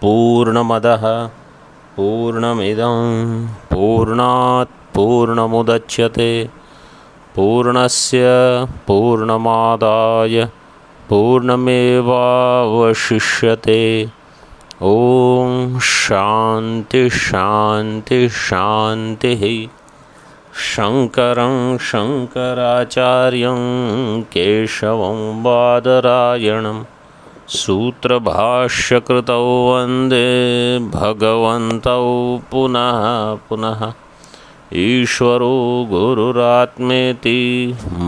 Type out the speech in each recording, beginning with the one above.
पूर्णमदः पूर्णमिदं पूर्णात् पूर्णमुदच्यते पूर्णस्य पूर्णमादाय पूर्णमेवावशिष्यते। ओम शांति शांति शांति। शंकरं शंकराचार्यं केशवं बादरायणं सूत्रभाष्यकृतौ वन्दे भगवन्तौ पुनः पुनः। ईश्वरो गुरुरात्मेति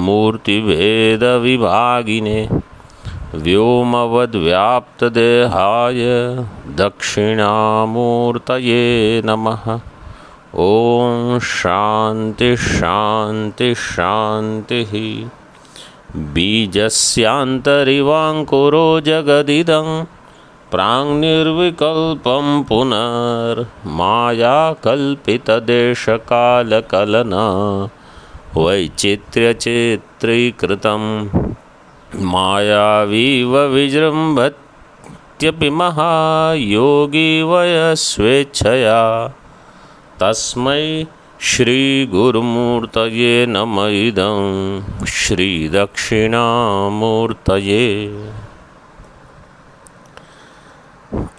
मूर्तिभेदविभागिने व्योमवद्व्याप्तदेहाय दक्षिणामूर्तये नमः। ओम शांति शांति शांति। बीजस्यान्तरिवाङ्कुरो जगदिदं प्राङ्निर्विकल्पं पुनर्मायाकल्पितदेशकालकलना वैचित्र्यचित्रीकृतं मायावीव विजृम्भत्यपि महायोगी वयस्वेच्छया। तस्मै श्री गुरुमूर्तये नमः इदं श्री दक्षिणामूर्तये।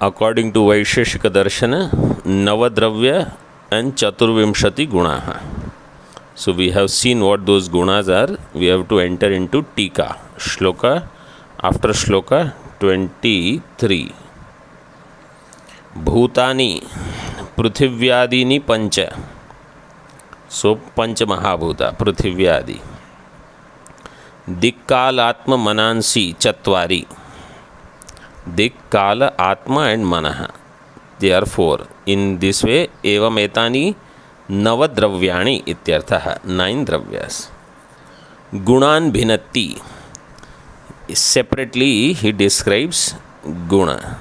According to Vaisheshika Darshana, Navadravya and Chaturvimshati Gunaha. So we have seen what those gunas are. We have to enter into Tika, Shloka after Shloka 23. Bhutani Pruthivyadini Pancha. So Pancha Mahabhuta Pruthivyadi. Dikkal Atma Manansi Chatvari. Dik, Kala, Atma and Manaha. They are four. In this way, Evam Etani Navadravyani Ityarthaha. 9 dravyas. Gunan Bhinatti. Separately, he describes Guna.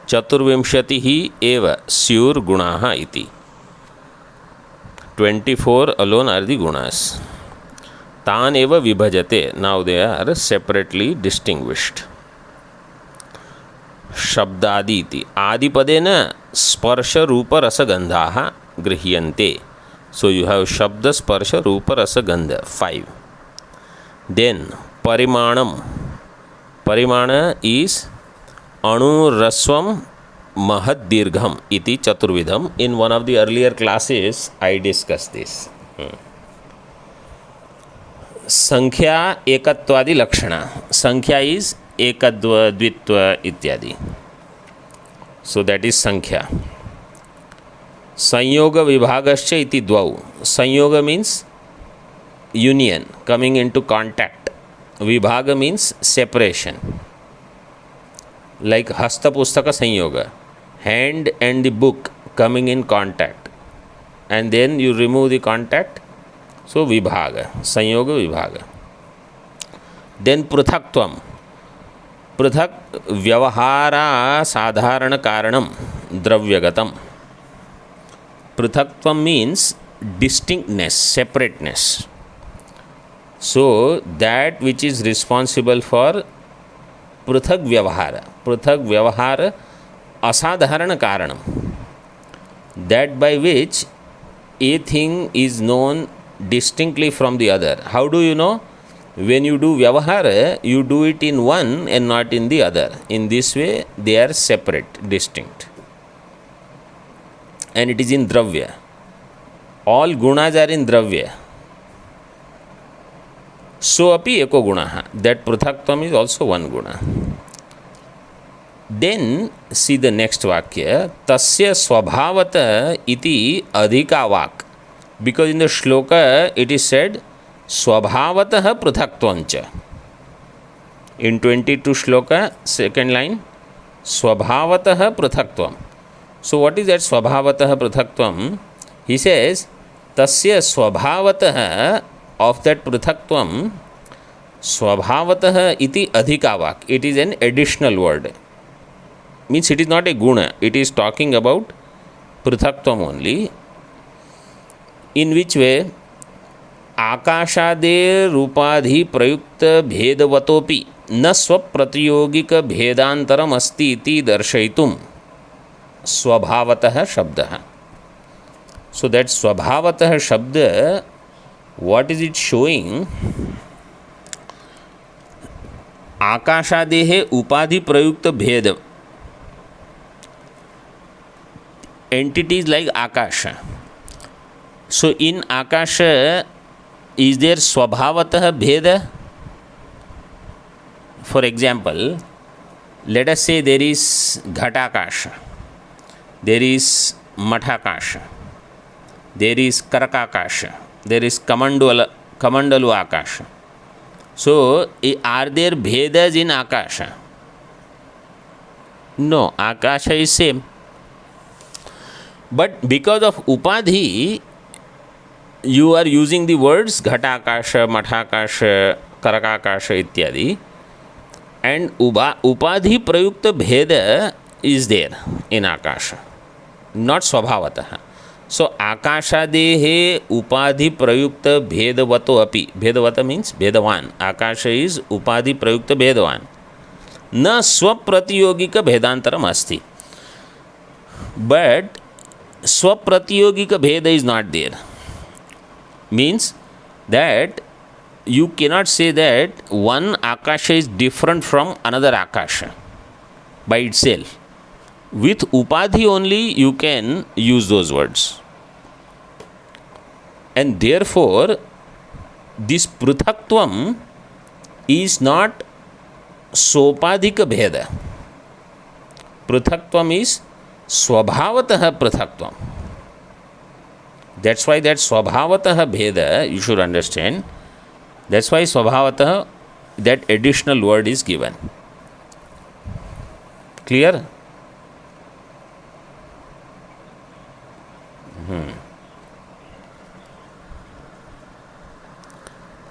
Chaturvimshatihi Eva Syur Gunaha Iti. 24 alone are the Gunas. Tan Eva Vibhajate. Now they are separately distinguished. शब्दादीति आदिपदेन स्पर्श रूप रसगंधाः गृह्यन्ते. So you have शब्द स्पर्श रूप रसगंध 5. Then परिमाणम. परिमाण is अणुरस्वम महद्दीर्घम इति चतुर्विधम. In one of the earlier classes I discussed this. संख्या एकत्वादि लक्षणा. संख्या is एकद्व द्वित्व इत्यादि. सो दैट इज संख्या. संयोग विभागश्च इति द्वौ. संयोग means union, coming into contact. विभाग मीन्स सेपरेशन. लाइक हस्त पुस्तक संयोग, hand and the book coming in contact and then you remove the contact. So विभाग, संयोग विभाग. देन पृथक्त्वम. पृथक व्यवहारा साधारण कारणम द्रव्यगतम. पृथक्त्वम means distinctness, separateness. So that which is responsible for पृथक व्यवहार. पृथक व्यवहार असाधारण कारणम. That by which a thing is known distinctly from the other. How do you know? When you do vyavahara, you do it in one and not in the other. In this way, they are separate, distinct. And it is in dravya. All gunas are in dravya. So api eko gunaha. That pruthaktam is also one guna. Then see the next vakya. Tasya swabhavata iti adhika vak. Because in the shloka it is said स्वभावतः पृथक्त्वंच. In 22 shloka, second line, स्वभावतः पृथक्त्वम. So what is that स्वभावतः पृथक्त्वम? He says, तस्य स्वभावतः of that पृथक्त्वम, स्वभावतः इति अधिकावाक. It is an additional word. Means it is not a guna. It is talking about पृथक्त्वम only. In which way? आकाशादे रूपाधि प्रयुक्त भेदवतोपि न स्वप्रतियोगिक भेदांतरम अस्ति इति दर्शयितुम स्वभावतः शब्दः. So that स्वभावतः शब्द, what is it showing? आकाशादेः उपाधि प्रयुक्त भेद. Entities like Akasha. So in Akasha, is there swabhavatah bheda? For example, let us say there is Ghatakasha, there is Mathakasha, there is Karakakasha, there is Kamandalu Akasha. So are there bhedas in Akasha? No, Akasha is same. But because of upadhi, you are using the words Ghatakasha, Mathakasha, Karakakasha ityadi, and upadhi prayukta bheda is there in Akasha, not swabhavatah. So Akashadehe upadhi prayukta bhedavato api. Bhedavata means bhedavan. Akasha is upadhi prayukta bhedavan. Na swapratiyogika bhedantaram asti. But swapratiyogika bheda is not there. Means that you cannot say that one Akasha is different from another Akasha by itself. With upadhi only you can use those words. And therefore, this pruthaktvam is not sopadhika bheda. Pruthaktvam is swabhavatah pruthaktvam. That's why that swabhavatah bheda, you should understand. That's why swabhavatah, that additional word is given. Clear?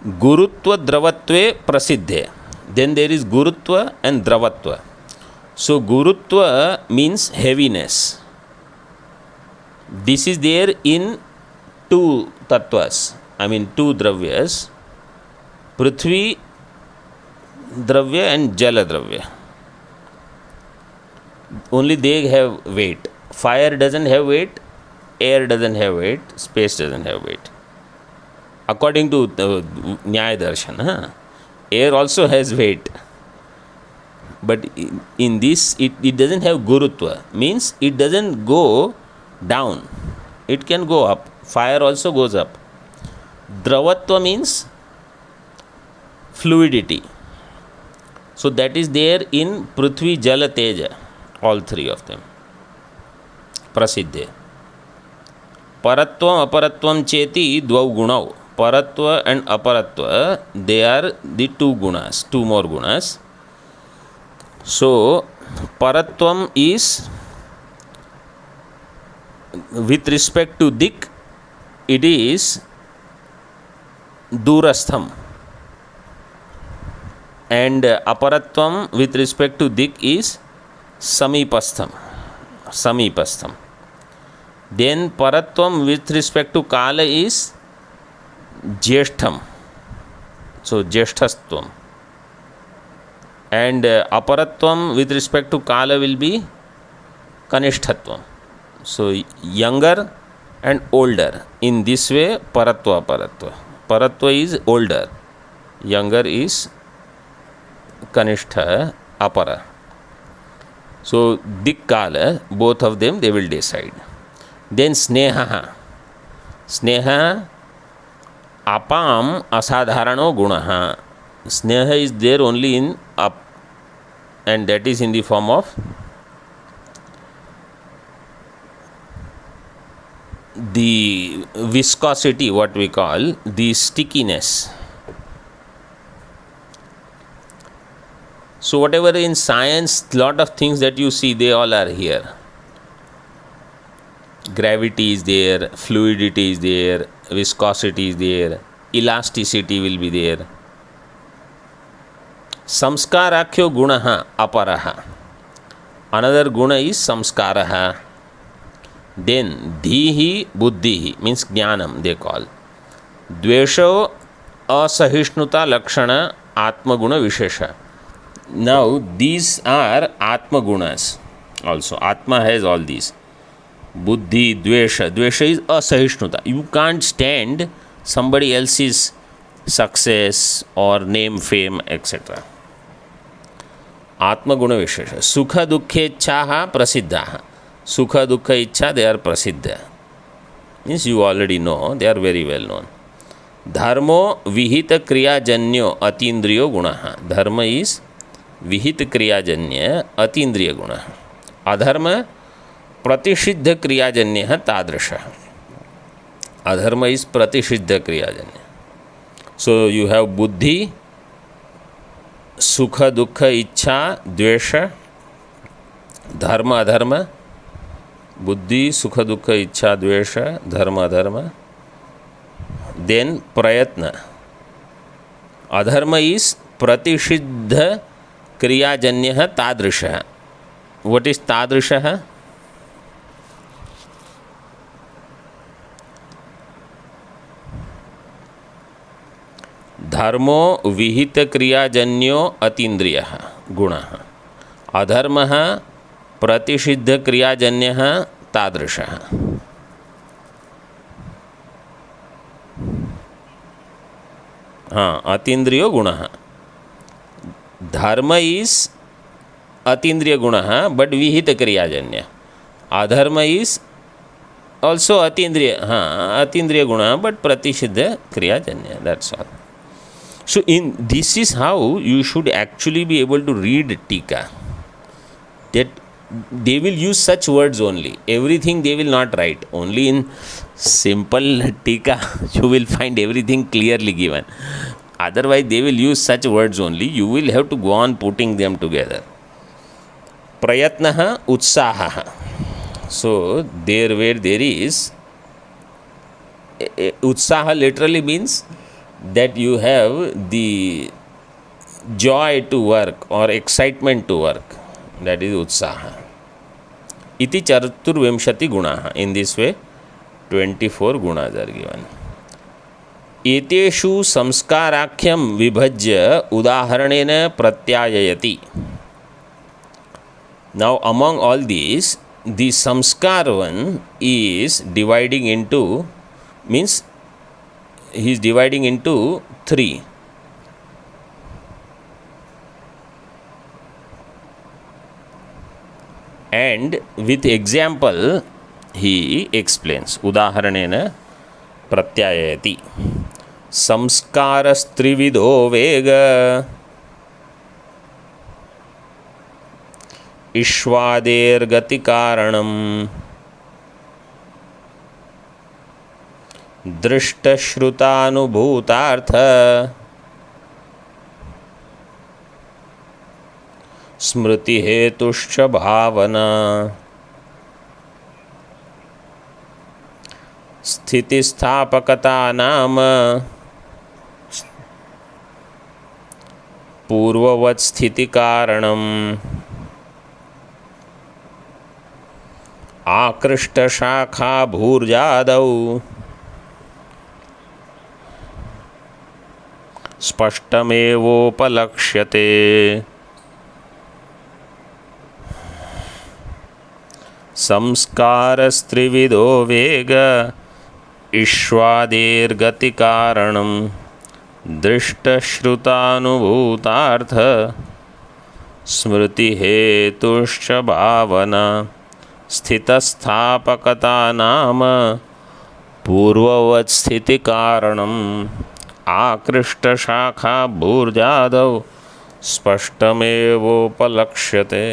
Gurutva dravatve prasiddhe. Then there is gurutva and dravatva. So gurutva means heaviness. This is there in two tattvas, I mean two dravyas, Prithvi dravya and Jala dravya. Only they have weight. Fire doesn't have weight, air doesn't have weight, space doesn't have weight. According to Nyaya Darshan, air also has weight. But in this, it doesn't have gurutva. Means it doesn't go down. It can go up. Fire also goes up. Dravatva means fluidity. So that is there in Prithvi, Jala, Teja. All three of them. Prasiddhe. Paratvam, aparatvam cheti dvau gunau. Paratva and aparatva, they are the two gunas, two more gunas. So, paratvam is with respect to dik, it is durastham. And aparatvam with respect to dik is samipastham. Samipastham. Then paratvam with respect to kala is jeshtham. So jesthastvam. And aparatvam with respect to kala will be kanishtatvam. So younger and older. In this way, paratva, aparatva. Paratva is older. Younger is kanishtha, apara. So dik kala, both of them they will decide. Then sneha. Sneha apam asadharano gunaha. Sneha is there only in up, and that is in the form of the viscosity, what we call the stickiness. So whatever in science, lot of things that you see, they all are here. Gravity is there, fluidity is there, viscosity is there, elasticity will be there. Samskarakyo gunaha aparaha. Another guna is samskaraha. Then dhihi buddhihi means jnanam they call. Dvesho asahishnuta lakshana atma guna vishesha. Now these are atma gunas. also. Atma has all these. Buddhi, dvesha. Dvesha is asahishnutta. You can't stand somebody else's success or name, fame, etc. Atmaguna Vishesha. Sukha Dukkha Ichchaha Prasiddha. Sukha Dukkha Ichcha, they are Prasiddha. Means you already know, they are very well known. Dharmo Vihita Kriyajanyo Atindriyo Gunaha. Dharma is Vihita Kriyajanya Atindriya Gunaha. Adharma Pratisiddha Kriyajanya Tadrisha. Adharma is Pratisiddha Kriyajanya. So you have Buddhi, Sukha, Dukkha, Ichcha, Dvesha, Dharma, Adharma, Buddhi, Sukha, Dukkha, Ichcha, Dvesha, Dharma, Adharma. Then Prayatna. Adharma is Pratisiddha Kriyajanya Tadrisha. What is Tadrisha? धर्मो विहित क्रियाजन्यो अतीन्द्रिय गुण अधर्म प्रतिषिद्ध क्रियाजन्य तादृश. हाँ, अतीन्द्रियो गुण. धर्म is अतीन्द्रिय गुण बट विहित क्रियाजन्य. अधर्म इज ऑल्सो अतीन्द्रिय, हाँ अतीन्द्रिय गुण बट प्रतिषिद्ध क्रियाजन्य. That's all. So in this is how you should actually be able to read Tika. That they will use such words only. Everything they will not write. Only in simple Tika you will find everything clearly given. Otherwise they will use such words only. You will have to go on putting them together. Prayatnaha utsaha. So there where there is utsaha literally means that you have the joy to work or excitement to work. That is utsaha. Iti chaturvimshati gunaha. In this way 24 gunas are given. Eteshu samskarakhyam vibhajya udaharanena pratyayayati. Now among all these, the samskar one is dividing into, means he is dividing into 3. And with example he explains. Udaharanena pratyayati. Samskarastrivido vega ishvader gati karanam दृष्टश्रुतानुभूतार्थ स्मृति हेतुश्च भावना स्थितिस्थापकता नाम पूर्ववत् स्थिति कारणम आकृष्ट शाखा भूर्जादौ स्पष्टमेवोपलक्ष्यते. संस्कारस्त्रिविधो वेग ईश्वादेर्गतिकारणं दृष्टश्रुतानुभूतार्थ स्मृतिहेतुश्च भावना स्थितस्थापकता नाम पूर्ववत् स्थितिकारणम् आकृष्ट शाखा भूर्जादौ स्पष्टमेवोपलक्ष्यते.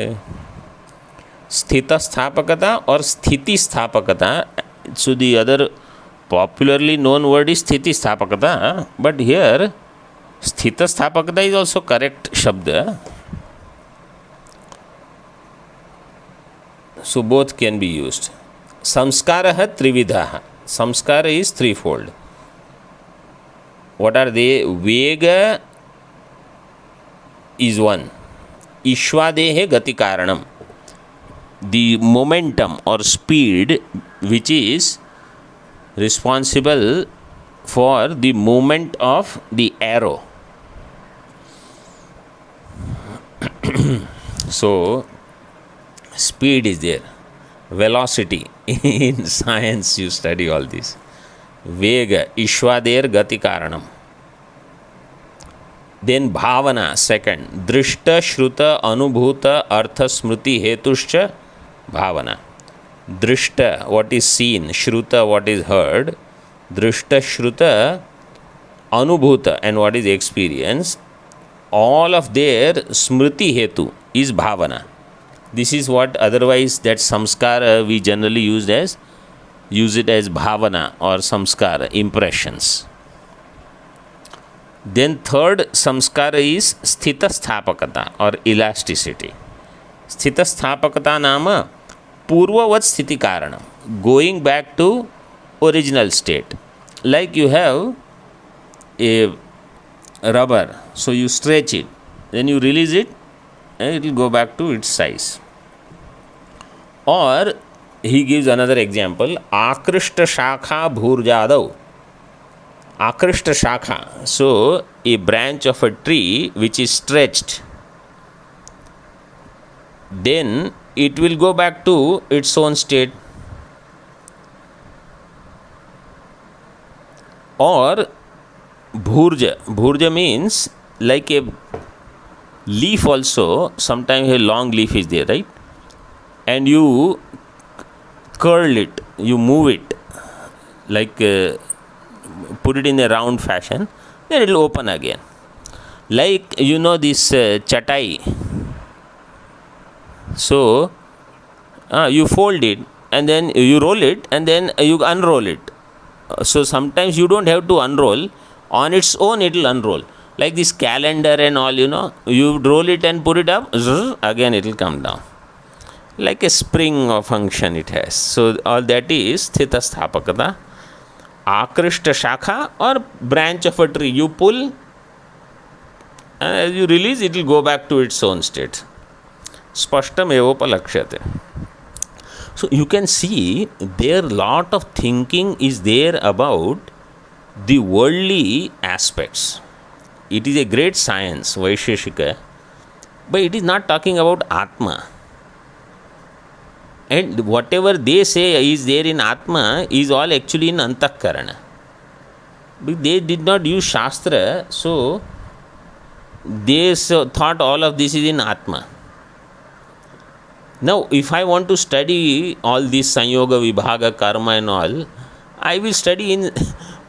स्थित स्थापकता और स्थिति स्थापकता. So the other popularly known word is स्थिति स्थापकता, but here स्थित स्थापकता is also correct shabda. So both can be used. Samskara trividha. Samskara is threefold. What are they? Vega is one. Ishvadehe gati karanam. The momentum or speed which is responsible for the movement of the arrow. So speed is there, velocity. In science you study all this. Vega, Ishwader Gati Karanam. Then Bhavana, second. Drishta, Shruta, Anubhuta, Artha, Smriti, Hetuscha, Bhavana. Drishta, what is seen, Shruta, what is heard, Drishta, Shruta, Anubhuta, and what is experienced, all of their Smriti Hetu is Bhavana. This is what otherwise that samskara we generally use it as Bhavana or samskara, impressions. Then third samskara is Sthita Sthapakata or elasticity. Sthita Sthapakata nama Purvavat Sthiti Karanam, going back to original state. Like you have a rubber, so you stretch it, then you release it, and it will go back to its size. Or he gives another example, Akrishta Shakha Bhurjadav. Akrishta Shakha, so a branch of a tree which is stretched, then it will go back to its own state. Or Bhurja. Bhurja means like a leaf also, sometimes a long leaf is there, right? And you curl it, you move it, like put it in a round fashion, then it will open again. Like this chatai. So you fold it and then you roll it and then you unroll it. So sometimes you don't have to unroll, on its own it will unroll. Like this calendar and all, you roll it and put it up, again it will come down. Like a spring of function it has. So all that is Sthita Sthapakata. Akrishta Shakha or branch of a tree, you pull and as you release it will go back to its own state. Spashtam evopalakshate. So you can see there lot of thinking is there about the worldly aspects. It is a great science, Vaisheshika, but it is not talking about Atma. And whatever they say is there in Atma is all actually in Antakarana. They did not use Shastra, so they thought all of this is in Atma. Now, if I want to study all this Sanyoga, Vibhaga, Karma and all, I will study in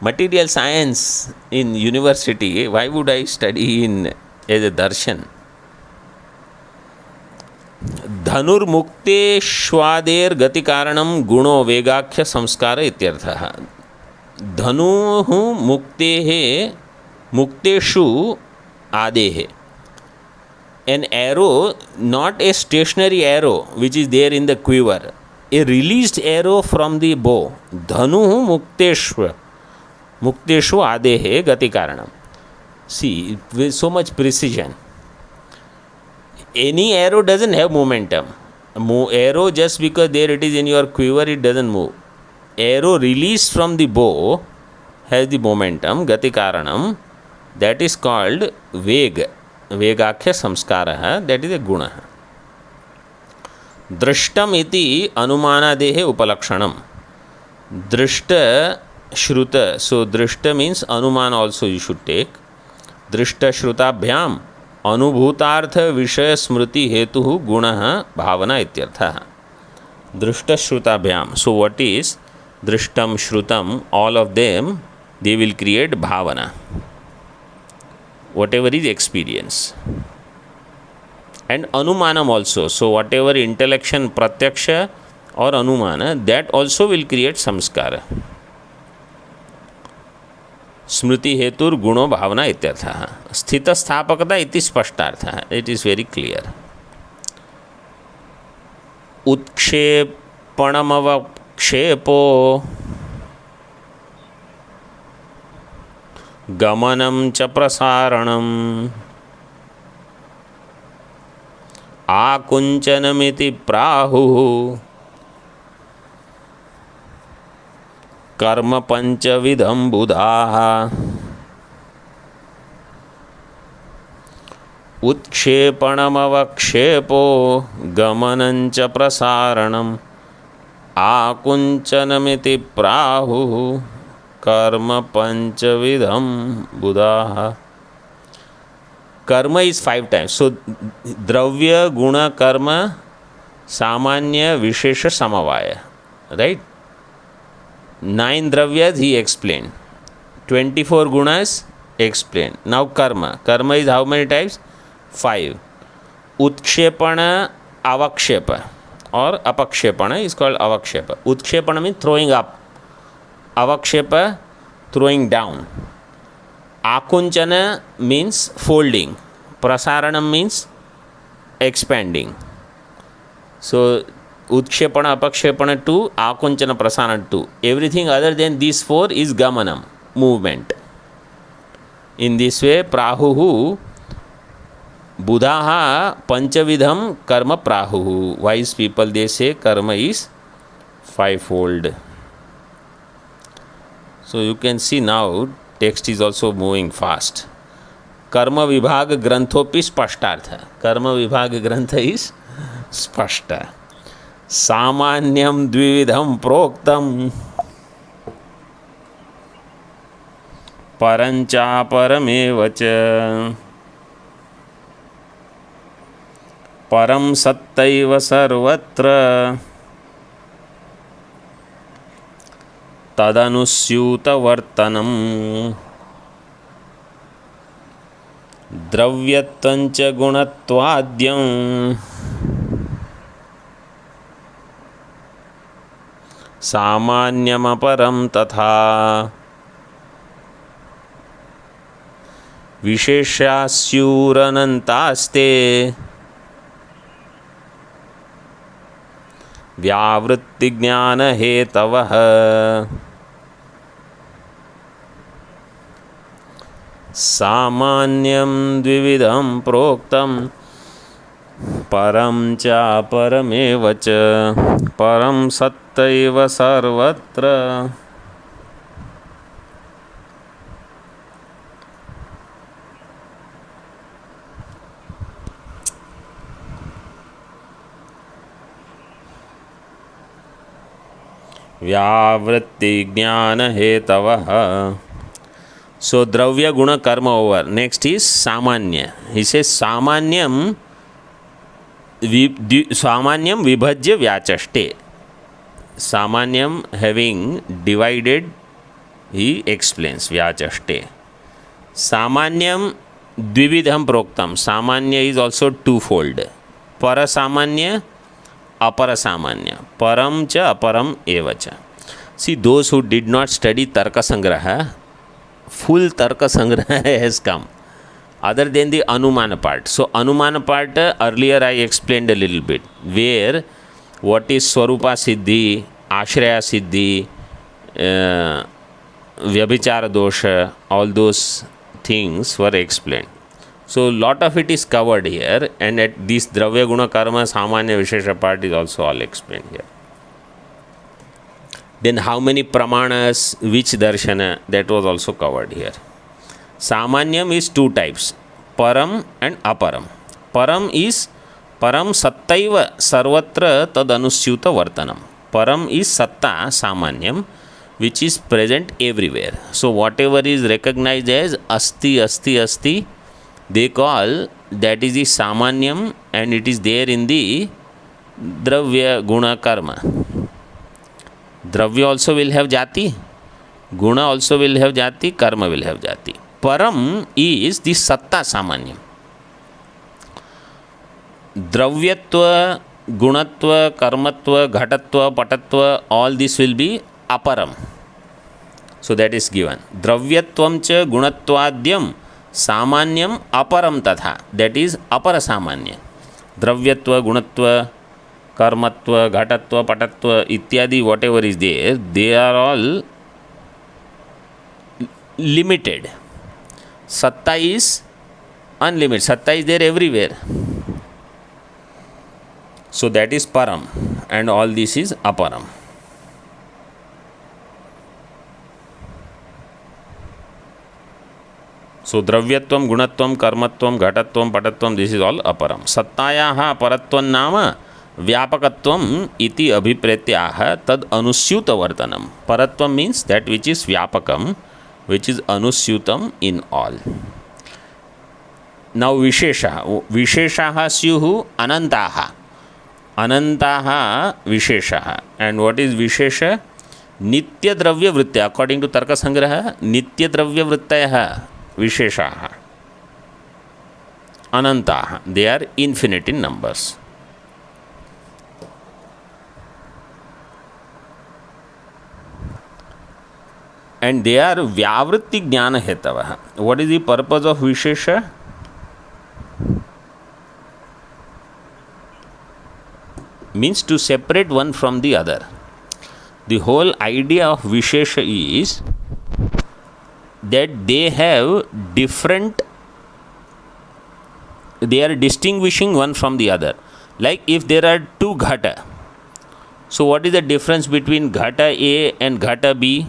material science in university. Why would I study in as a darshan? Dhanur mukte shwader gati karanam guno vegakhya samskara ityartha. Dhanu muktehe mukteshu adehe. An arrow, not a stationary arrow which is there in the quiver, a released arrow from the bow. Dhanu mukteshu adehe gati karanam. See, with so much precision. Any arrow doesn't have momentum. Arrow, just because there it is in your quiver, it doesn't move. Arrow released from the bow has the momentum, gati karanam. That is called vega. Vegakhya samskara, that is a guna. Drishtam iti anumanadehe upalakshanam. Drishta shruta. So drishta means anuman also you should take. Drishta shrutabhyam anubhutartha vishaya smriti hetu guna bhavana ityartha. Drishta shrutabhyam. So what is drishtam, shrutam? All of them, they will create bhavana. Whatever is experience. And anumanam also. So whatever intellection, pratyaksha or anumana, that also will create samskara. Smriti hetur guno bhavana ityartha. Sthita sthapakata iti spashtartha. It is very clear. Utkshepanamavakshepo गमनं च प्रसारणम् आकुञ्चनमिति प्राहुः कर्म पंचविधं बुधाः उत्क्षेपणमवक्षेपो गमनञ्च प्रसारणम् आकुञ्चनमिति प्राहुः कर्म पंचविधम बुधाः. Karma is 5 times. So Dravya, Guna, Karma, Samanya, Vishesha, Samavaya. Right? 9 Dravyas he explained. 24 Gunas explained. Now Karma. Karma is how many types? 5. Utkshepana, Avakshepa or Apakshepana is called Avakshepa. Utkshepana means throwing up. Avakshepa, throwing down. Akunchana means folding. Prasaranam means expanding. So, Utshepana, Apakshepana 2, Akunchana, Prasaranam 2. Everything other than these 4 is Gamanam, movement. In this way, Prahuhu, Buddhaha, Panchavidham, Karma Prahuhu. Wise people, they say karma is 5-fold. So, you can see now, text is also moving fast. Karma Vibhag Granthopi Spashtartha. Karma Vibhag Grantha is Spashta. Samanyam Dvividham Proktam Parancha Paramevacha Param Sattaiva Sarvatra Tadanusyutavartanam Dravyatvancha Gunatvadyam Samanyamaparam Tatha Visheshasyuranantaste Vyavritti hetavah Samanyam dvividham proktam Param cha paramevacha Param sattaiva sarvatra. Vyavritti jnana hetavah. So Dravya Guna Karma over. Next is Samanya. He says Samanyam Vibhajya Vyachaste. Samanyam having divided, he explains Vyachaste. Samanyam Dvividham Proktam. Samanya is also twofold. Parasamanya, Aparasamanya. Param cha aparam evacha. See, those who did not study Tarka Sangraha, full Tarka Sangraha has come, other than the Anumana part. So, Anumana part earlier I explained a little bit, where what is Swarupa Siddhi, Ashraya Siddhi, Vyabhichara Dosha, all those things were explained. So, lot of it is covered here, and at this Dravya Guna Karma Samanya Vishesha part is also all explained here. Then how many pramanas, which darshana, that was also covered here. Samanyam is 2 types, Param and Aparam. Param is Param Sattaiva Sarvatra Tadanusyuta Vartanam. Param is Satta, Samanyam, which is present everywhere. So whatever is recognized as Asti, Asti, Asti, they call that is the Samanyam, and it is there in the Dravya Guna Karma. Dravya also will have Jati, Guna also will have Jati, Karma will have Jati. Param is the Satta Samanyam. Dravyatva, Gunatva, Karmatva, Ghatatva, Patatva, all this will be Aparam. So that is given. Dravyatvam cha Gunatvadyam Samanyam Aparam Tatha. That is Apara Samanya. Dravyatva, Gunatva, Karmatva, Ghatatva, Patatva, Ityadi, whatever is there, they are all limited. Satta is unlimited. Satta is there everywhere. So that is Param, and all this is Aparam. So द्रव्यत्वं गुणत्वं कर्मत्वं घटत्वं पटत्वं this is all अपरम. सत्तायाः परत्वं नाम व्यापकत्वम इति अभिप्रेत्याह तद अनुस्यूतवर्तनम. परत्वम मीन्स दैट विच इज व्यापकम, विच इज अनुस्यूतम इन ऑल. नाउ विशेषाः स्युः अनन्ताः. अनन्ताः विशेषाः. एंड व्हाट इज विशेष? नित्यद्रव्यवृत्तयः. अकॉर्डिंग टू तर्कसंग्रह, नित्यद्रव्यवृत्तयः विशेषाः अनन्ताः. They are infinite in numbers. And they are vyavritti jnana hetavah. What is the purpose of vishesha? Means to separate one from the other. The whole idea of vishesha is that they have different, they are distinguishing one from the other. Like if there are two ghata, so what is the difference between ghata A and ghata B?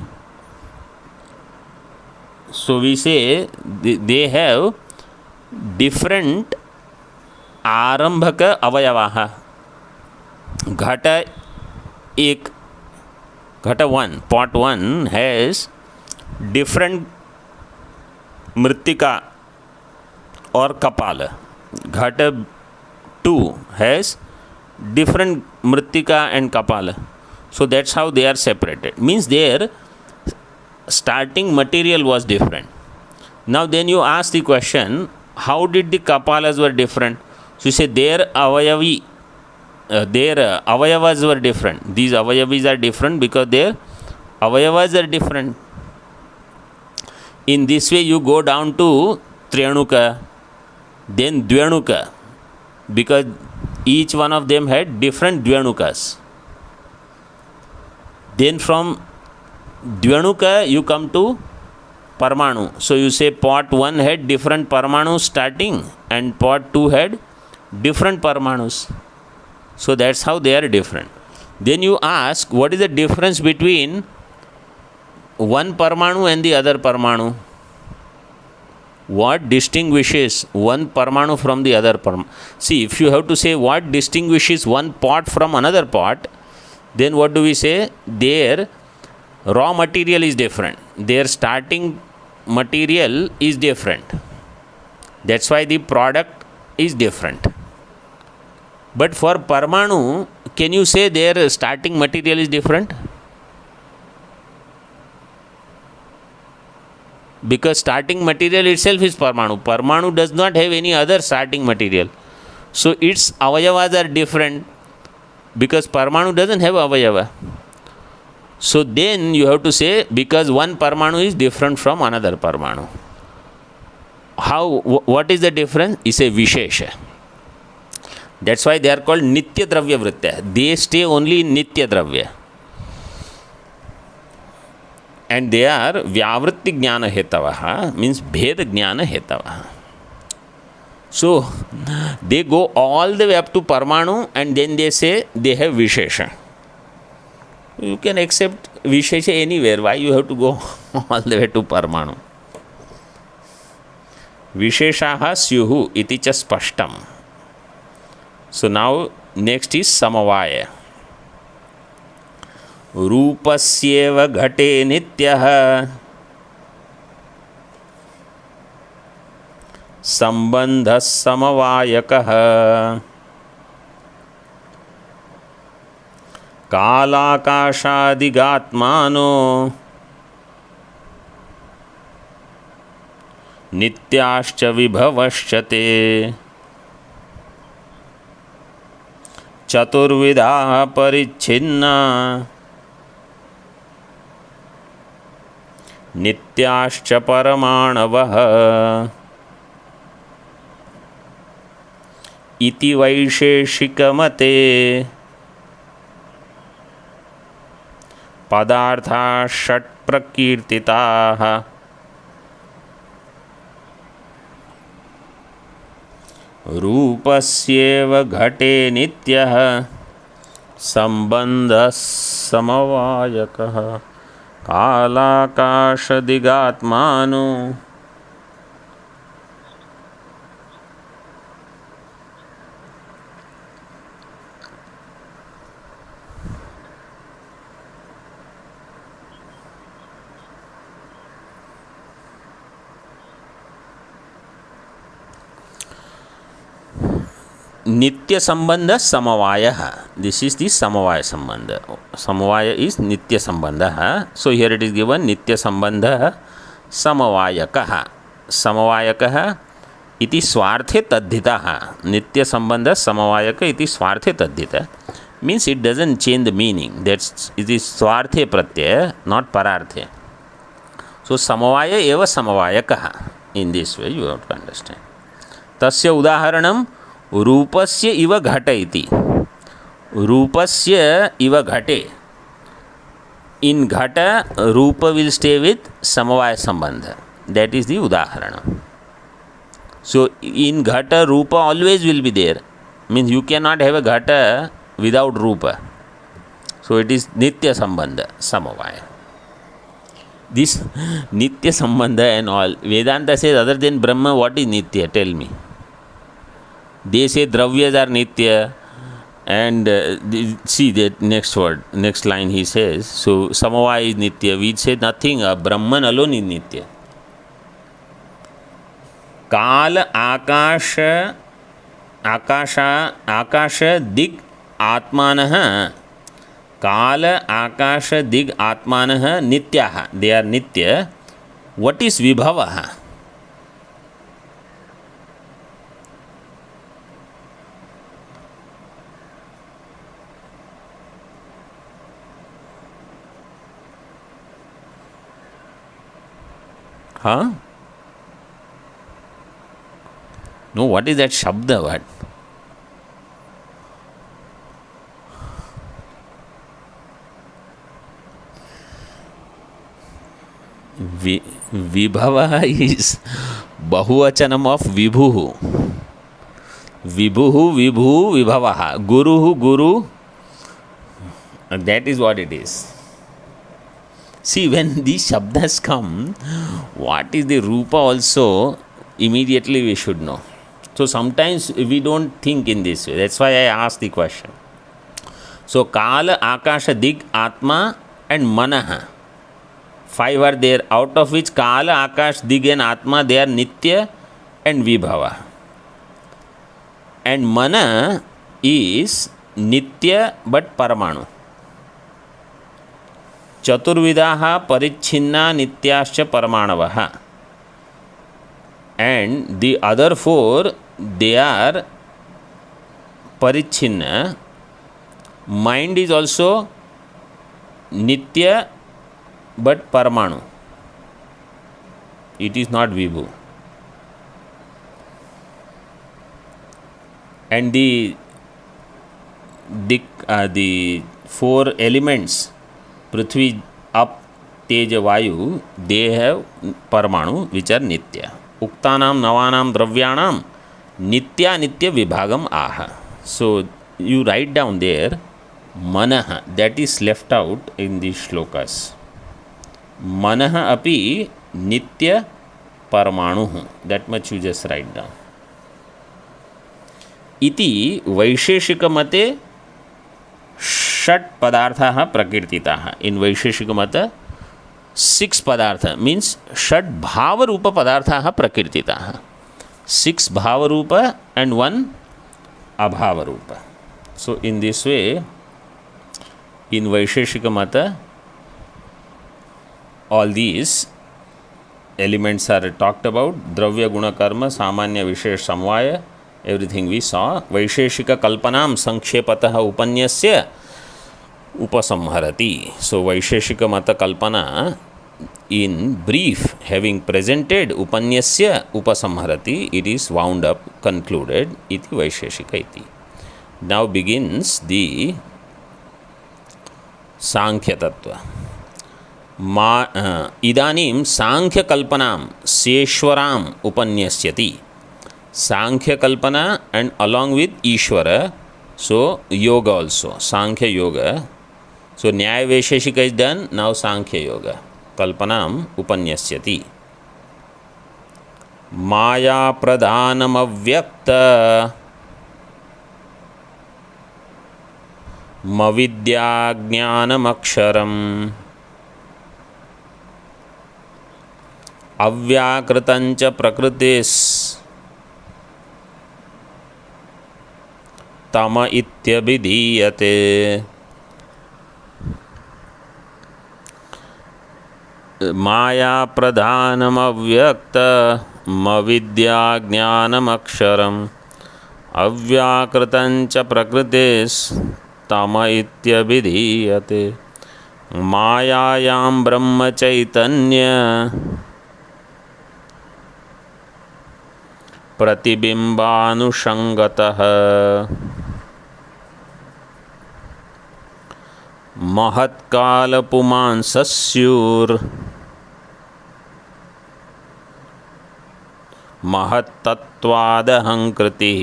So we say they have different आरंभक अवयवाः. घट एक, घट one, pot one has different मृत्तिका और कपाल. घट two has different mrittika and kapala. So that's how they are separated. Means their starting material was different. Now then you ask the question, how did the kapalas were different? So you say their avayavi, their avayavas were different. These avayavis are different because their avayavas are different. In this way you go down to Triyanuka, then Dvyanuka, because each one of them had different Dvyanukas. Then from Dvyanuka you come to Parmanu. So you say pot 1 had different Parmanus starting and pot 2 had different Parmanus. So that's how they are different. Then you ask, what is the difference between one Parmanu and the other Parmanu? What distinguishes one Parmanu from the other Parmanu? See, if you have to say what distinguishes one pot from another pot, then what do we say? Their raw material is different. Their starting material is different. That's why the product is different. But for Parmanu, can you say their starting material is different? Because starting material itself is Parmanu. Parmanu does not have any other starting material. So its avayavas are different because Parmanu doesn't have avayava. So then you have to say because one Parmanu is different from another Parmanu. How? What is the difference? Is a Vishesha. That's why they are called Nitya Dravya Vrittya. They stay only in Nitya Dravya. And they are Vyavritti Jnana Hetavaha, means Bheda Jnana Hetavaha. So they go all the way up to Parmanu and then they say they have Vishesha. You can accept Vishesha anywhere. Why you have to go all the way to Parmanu? Visheshaha Syuhu iti cha spashtam. So now next is Samavaya. Rupasyeva ghate nityah sambandha samavayakah kalakashadigatmano nityascha vibhavashyate chaturvidha parichinna नित्याश्च परमाणवः इति वैशेषिकमते पदार्थाः षट् प्रकीर्तिताः रूपस्येव घटे नित्यः सम्बन्धः समवायकः कालाकाशदिगात्मानो नित्य संबंध समवाय. This is the समवाय संबंध. समवाय is नित्य संबंध. So here it is given नित्य संबंध समवायकः. समवायकः इति स्वार्थे तद्धितः. नित्य संबंध समवायक इति स्वार्थे तद्धितः means it doesn't change the meaning. That's it is स्वार्थे प्रत्यय, not परार्थे. So समवाय एव समवायकः. In this way you have to understand. तस्य उदाहरणं रूपस्य इव घट इति. रूपस्य इव घटे. In घट रूप will stay with समवाय संबंध. That is the उदाहरण. So in घट रूप always will be there. Means you cannot have a घट without रूप. So it is nitya sambandha samavaya. This nitya sambandha and all, Vedanta says other than Brahma, what is nitya? Tell me. They say dravyas are nitya, and see that next word, next line he says, so samavaya is nitya. We say nothing, Brahman alone is nitya. काल आकाश आकाश आकाश दिग आत्मानः. काल आकाश दिग आत्मानः नित्याः. They are नित्य. What is विभवः? हाँ, no, what is that shabda? What? Vibhava is bahuvachanam of vibhu. Vibhu, vibhu, vibhavaha. Guru, guru. That is what it is. See, when these shabdas come, what is the rupa also, immediately we should know. So sometimes we don't think in this way. That's why I asked the question. So Kala, Akasha, Dig, Atma and Manaha. 5 are there, out of which Kala, Akash, Dig and Atma, they are Nitya and Vibhava. And Mana is Nitya but Paramanu. Chaturvidaha Parichinna Nityascha Paramanavaha. And the other 4, they are Parichinna. Mind is also Nitya but Paramanu. It is not Vibhu. And the 4 elements, Prithvi, Up, Teja, Vayu, they have Paramanu which are Nitya. Uktanam navanam dravyanam nitya nitya vibhagam aha. So you write down there manaha, that is left out in these shlokas. Manaha api nitya paramanuh, that much you just write down. Iti vaisheshika mate षट पदार्थाः प्रकीर्तिताः. In vaisheshika mata 6 padartha means षड भाव रूप पदार्थाः प्रकीर्तिताः. 6 भाव रूप and 1 abhava रूप. So in this way, in vaisheshika mata, all these elements are talked about. Dravya guna karma samanya vishesh samvaya, everything we saw. Vaisheshika kalpanam sankhepatah upanyasya upasamharati. So vaisheshika mata kalpana, in brief, having presented upanyasya upasamharati, it is wound up, concluded, iti vaisheshika iti. Now begins the Sankhya Tattva. Idanim Sankhya Kalpanam Seshwaram Upanyasyati. Sankhya Kalpana and along with Ishvara, so Yoga also, Sankhya Yoga. So Nyaya Vaisheshika is done, now Sankhya Yoga. Kalpanam Upanyasyati. Maya Pradhanam Avyakta Mavidya Jnanam Aksharam Avyakritancha Prakritis तम इत्यभिधीयते। माया प्रधानमव्यक्तमविद्याज्ञानमक्षरम् अव्याकृतञ्च प्रकृतिस्तम इत्यभिधीयते। मायायां ब्रह्मचैतन्य प्रतिबिम्बानुषंगतः महत्कालपुमांसस्युर् महत्तत्त्वादहंकृतिः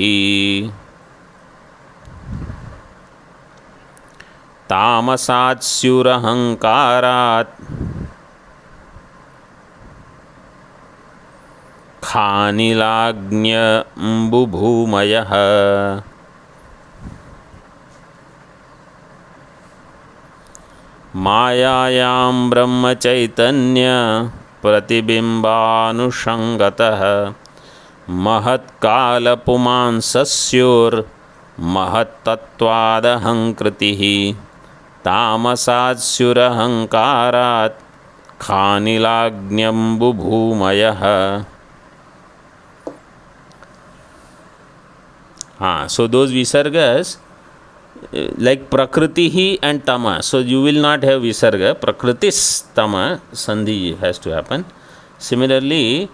तामसात्स्युरहंकारात् खानिलाग्न्यम्बुभूमयः। मायायां ब्रह्मचैतन्य प्रतिबिम्बानुषंगतः महत्कालपुमांसस्युर्महत्तत्त्वादहंकृतिः तामसात्स्युरहंकारात् खानिलाग्न्यम्बुभूमयः। हाँ, so those visargas like prakriti and tama, so you will not have visarga, prakritis tama, sandhi has to happen. Similarly,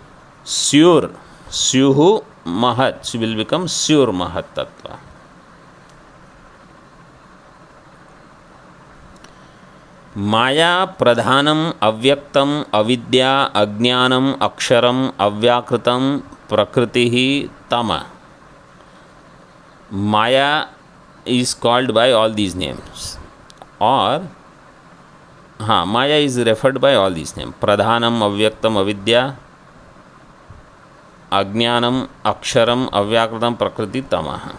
syur, syuhu mahat, so will become syur mahat tattva. माया प्रधानम अव्यक्तम अविद्या अज्ञानम अक्षरम अव्याकृतम प्रकृति तम. Maya is called by all these names, or Maya is referred by all these names: Pradhanam, Avyaktam, Avidya, Ajnanam, Aksharam, Avyakritam, Prakriti, Tamaha.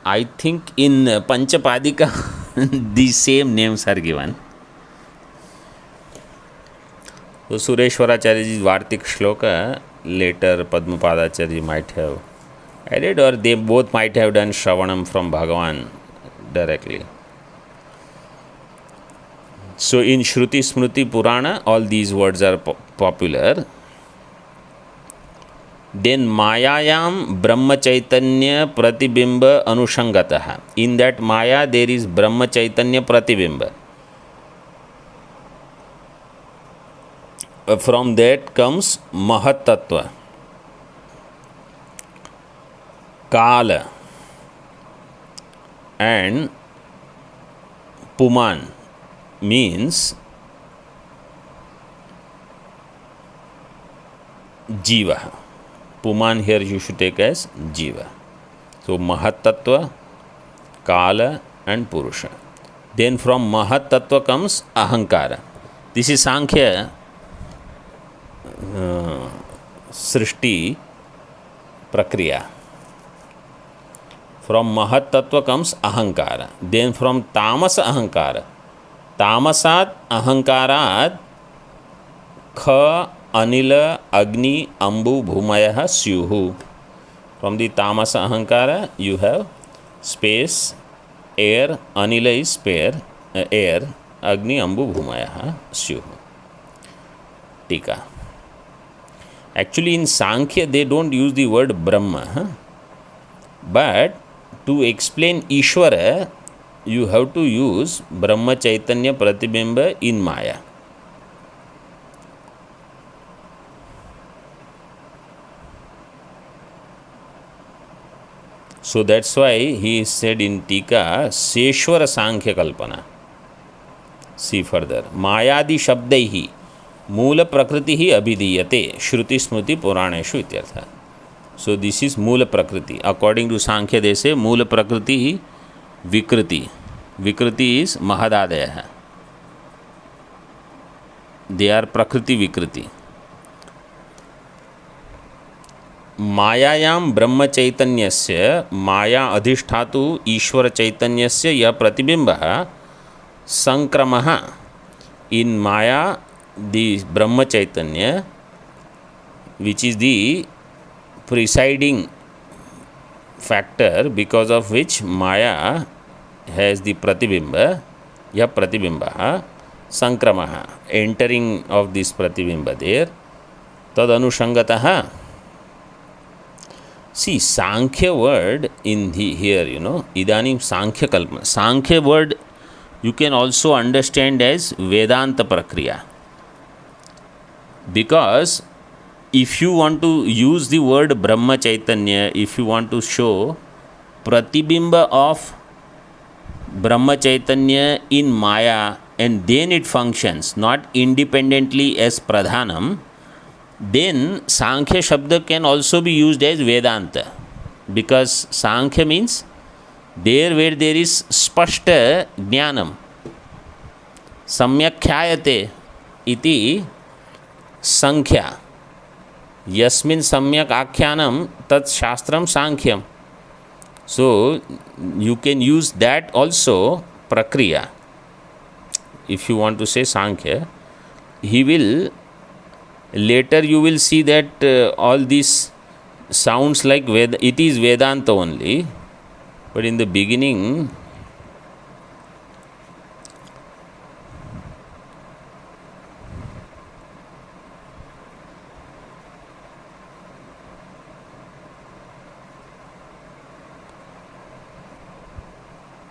I think in Panchapadika these same names are given. So Sureshwaracharyaji's Vartik Shloka, later Padmapadacharya might have added, or they both might have done Shravanam from Bhagavan directly. So in Shruti Smruti Purana, all these words are popular. Then Mayayam Brahma Chaitanya Pratibimba Anushangataha. In that Maya there is Brahma Chaitanya Pratibimba. From that comes Mahat Tattva, Kala and Puman means Jiva. Puman here you should take as Jiva. So Mahat Tattva, Kala and Purusha. Then from Mahat Tattva comes Ahankara. This is Sankhya Srishti Prakriya. From Mahat Tattva comes Ahankara. Then from Tamas Ahankara. Tamasat Ahankarat Kha Anila Agni Ambu Bhumaya Syuhu. From the Tamas Ahankara you have space, air, Anila is air, Agni Ambu Bhumaya Syuhu. Tika. Actually in Sankhya they don't use the word Brahma, but to explain Ishvara you have to use Brahma Chaitanya Pratibimba in Maya. So that's why he said in Tika, Seshwara Sankhya Kalpana. See further. Mayadi Shabdaihi Moola Prakritihi Abhidiyate Shruti Smruti Puraneshu Ityartha. So this is Moola Prakriti. According to Sankhya they say Moola Prakritihi Vikriti. Vikriti is Mahadadaya. They are Prakriti Vikriti. मायायां ब्रह्म चैतन्यस्य माया अधिष्ठातु ईश्वर चैतन्यस्य यह प्रतिबिंबः संक्रमः. इन माया the Brahma Chaitanya which is the presiding factor because of which Maya has the pratibimba, ya pratibimba, sankramaha, entering of this pratibimba there, tad anushangataha. See, Sankhya word in the here, Idanim Sankhya Kalpana. Sankhya word you can also understand as Vedanta Prakriya. Because if you want to use the word Brahma Chaitanya, if you want to show Pratibimba of Brahma Chaitanya in Maya, and then it functions not independently as Pradhanam, then Sankhya Shabda can also be used as Vedanta. Because Sankhya means there where there is Spashta Jnanam. Samyak Khyayate iti Sankhya. Yasmin Samyak Akhyanam tat Shastram Sankhyam. So you can use that also Prakriya. If you want to say Sankhya, he will later you will see that all this sounds like it is Vedanta only, but in the beginning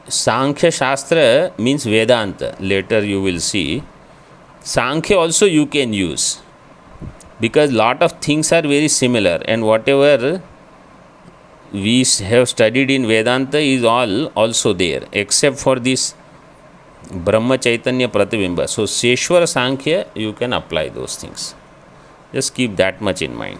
Sankhya Shastra means Vedanta. Later you will see Sankhya also you can use, because lot of things are very similar, and whatever we have studied in Vedanta is all also there, except for this Brahma Chaitanya Pratibimba. So Seshwara Sankhya you can apply those things. Just keep that much in mind.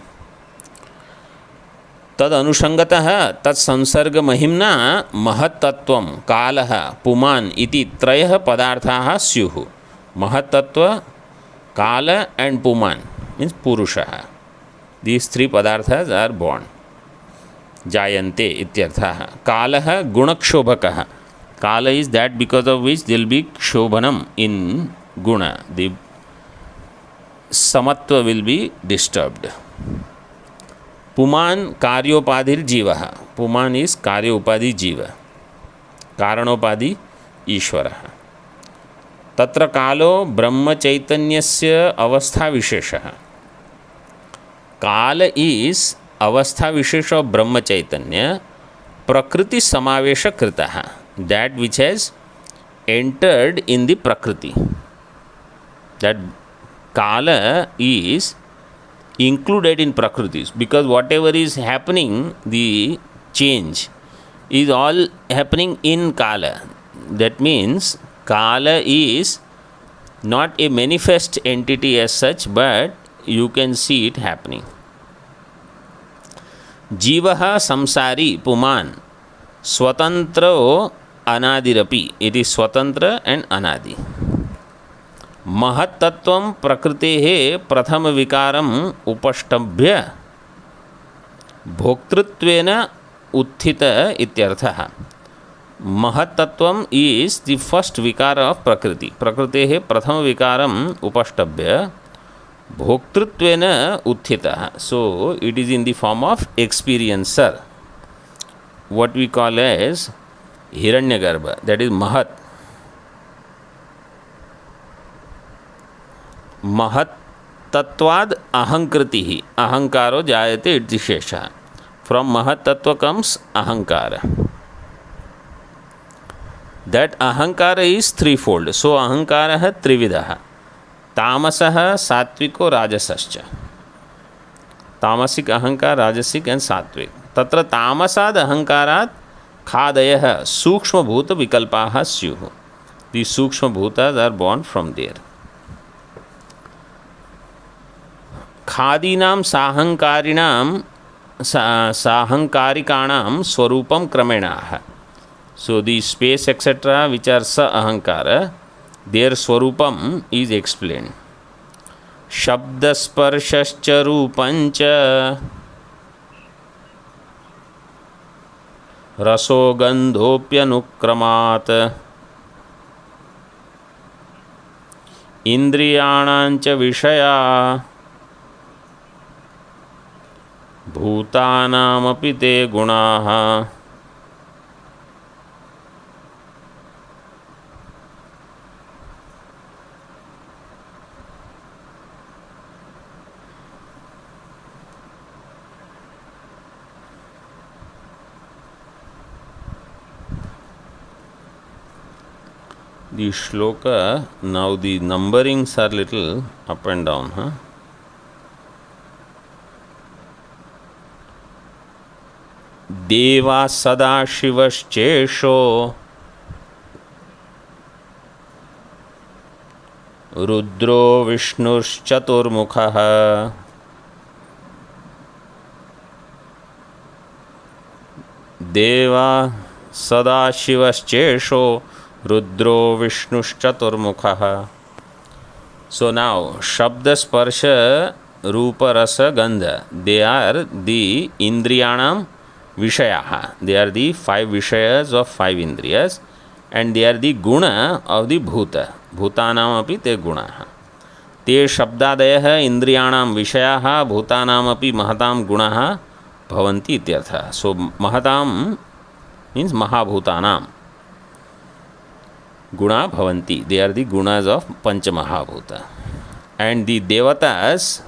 तद अनुषंगतः तत्संसर्ग महिम्ना महत्तत्वं कालः पुमान् इति त्रयः पदार्थाः स्युः. महत्तत्व, काल and puman means puruषः. These three padarthas are born. Jayante ityarthah. Kalah gunakshobhakah. Kala is that because of which there will be kshobhanam in guna. The samatva will be disturbed. Puman karyopadhir jivaha. Puman is karyopadhi jiva. Karanopadi ishvaraha. Tatra kalo brahma chaitanyasya avastha visheshaha. Kala is avastha vishesha of brahma chaitanya prakriti samavesha kritaha. That which has entered in the prakriti. That kala is included in prakritis, because whatever is happening, the change is all happening in kala. That means kala is not a manifest entity as such, but you can see it happening. Jivaha samsari puman swatantro anadirapi. It is swatantra and anadi. महत्तत्वं प्रकृतेः प्रथम विकारम उपष्टभ्य भोक्तृत्वेन उत्थित इत्यर्थः. महत्तत्वम is the first vikara of prakriti. प्रकृतेः प्रथम विकारम उपष्टभ्य भोक्तृत्वेन उत्थितः. So it is in the form of experiencer, what we call as Hiranyagarbha, that is Mahat. महत्तत्वाद अहंकृति ही अहंकारो जायते इति शेषः. From महत्तत्व comes अहंकार. That अहंकार इज थ्रीफोल्ड. सो अहंकारः त्रिविधः. तामसः सात्विको राजसश्च. तामसिक अहंकार, राजसिक एंड सात्विक. तत्र तामसाद अहंकारात् खादयः सूक्ष्मभूत विकल्पाः स्युः. दी सूक्ष्मभूताः आर बोर्न फ्रॉम देयर. खादीनां साहंकारिणां साहंकारिकाणां स्वरूपम क्रमेणाः. So the space etc which are sa ahankara, their swarupam is explained. Shabda sparshascha rupancha raso gandhopyanukramat indriyanancha vishaya भूतानामपि ते गुणाः the shloka. Now the numberings are little up and down, huh? Deva Sadashivaschesho Rudro Vishnurchaturmukha Deva Sadashivaschesho Rudro Vishnurchaturmukha. So now Shabda Sparsha Rupa Rasa Gandha, they are the Indriyanam Vishayaha. They are the five Vishayas of five Indriyas, and they are the Guna of the Bhuta. Bhutanam api te Gunaha. Te Shabdadayah Indriyanam Vishayaha Bhutanam api Mahatam Gunaha Bhavanti ityartha. So Mahatam means Mahabhutanam. Guna Bhavanti. They are the Gunas of Panchamahabhuta. And the Devatas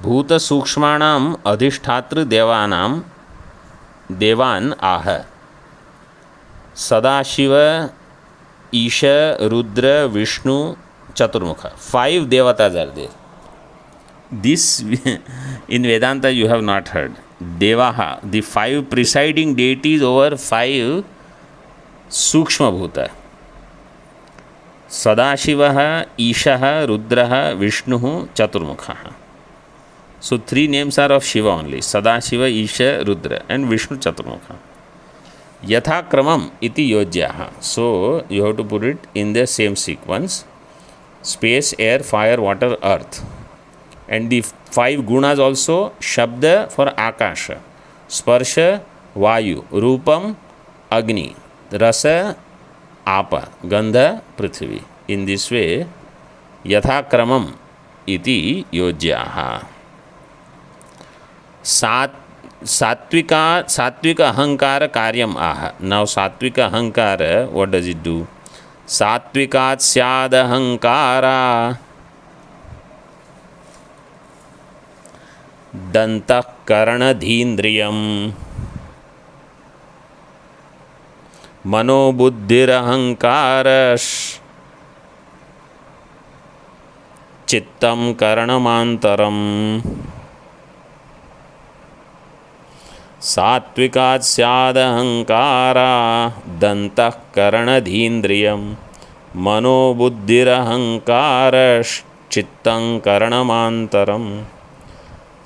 Bhuta Sukshmanam Adhishthatru Devanam Devan Aha Sadashiva Isha Rudra Vishnu Chaturmukha. Five Devatas are there. This in Vedanta you have not heard. Devaha, the five presiding deities over five Sukshma Bhuta. Sadashiva, Isha, Rudra, Vishnu, Chaturmukha. So three names are of Shiva only: Sadashiva, Isha, Rudra, and Vishnu Chaturmukha. Yatha Kramam iti Yojyaha. So you have to put it in the same sequence: space, air, fire, water, earth. And the five gunas also: Shabda for Akasha, Sparsha, Vayu, Rupam, Agni, Rasa, Apa, Gandha, Prithvi. In this way, Yatha Kramam iti Yojyaha. Satvika ahankara karyam aha. Now satvika ahankara, what does it do? Satvikat syad ahankara dantah karana dhendriyam mano buddhir ahankarash chittam karanamantaram. सात्विकात् स्याद अहंकारा दंतः करणधीन्द्रियं मनोबुद्धिरहंकारश्चित्तं करणमान्तरं.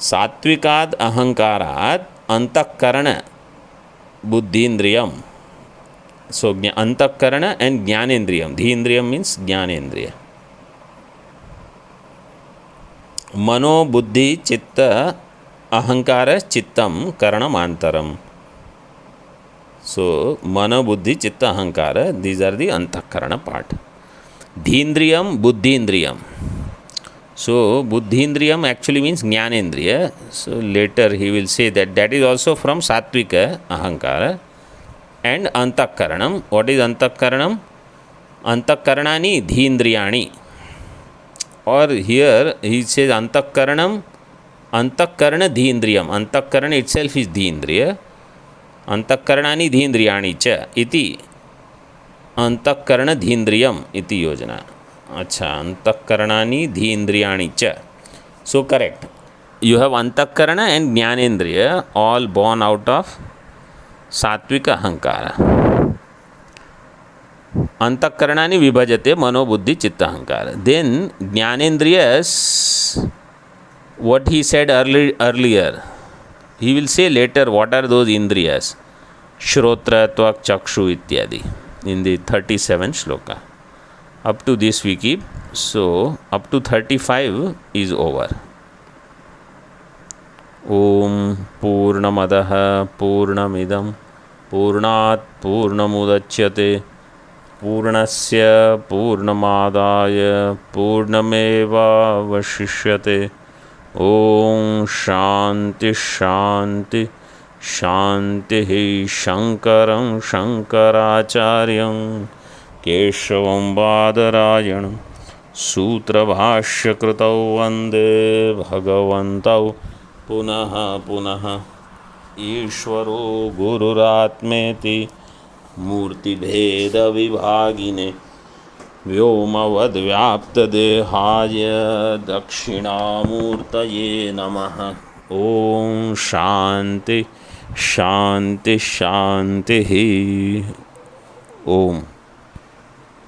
सात्विकात् अहंकारात् अंतःकरण बुद्धीन्द्रियम. So अंतःकरण and ज्ञानेन्द्रियम. धीन्द्रियम means ज्ञानेन्द्रिय. मनो बुद्धि चित्त ahankara chittam karanamantaram. So mana buddhi chitta ahankara, these are the antakarana part. Dhendriyam buddhindriyam. So buddhindriyam actually means jnanendriya. So later he will say that that is also from sattvika ahankara. And antakaranam. What is antakaranam? Antakaranani dhendriyani. Or here he says antakaranam अंतःकरण धीन्द्रियम. अंतःकरण itself is धीन्द्रिय. अंतःकरणानि धीन्द्रियाणि च इति अंतःकरण धीन्द्रियम इति योजना. अच्छा, अंतःकरणानि धीन्द्रियाणि च. So correct. You have अंतःकरण and ज्ञानेन्द्रिय all born out of सात्विक अहंकार. अंतःकरणानि विभजते मनो बुद्धि चित्त अहंकार. Then ज्ञानेन्द्रियस, what he said earlier, he will say later what are those indriyas. Shrotra, Tvak, Chakshu ityadi in the 37th shloka. Up to this we keep. So up to 35 is over. Om Purnamadaha Purnamidam Purnat Purnamudachyate Purnasya Purnamadaya Purnameva Vashishyate Om Shanti शांति शांति। शंकरं शंकराचार्यं केशवं बादरायणं सूत्रभाष्यकृतौ वन्दे भगवन्तौ पुनः पुनः। ईश्वरो गुरुरात्मेति मूर्तिभेदविभागिने व्योमवद्व्याप्तदेहाय दक्षिणामूर्तये नमः। ओम शांति शांति शांति। ओम।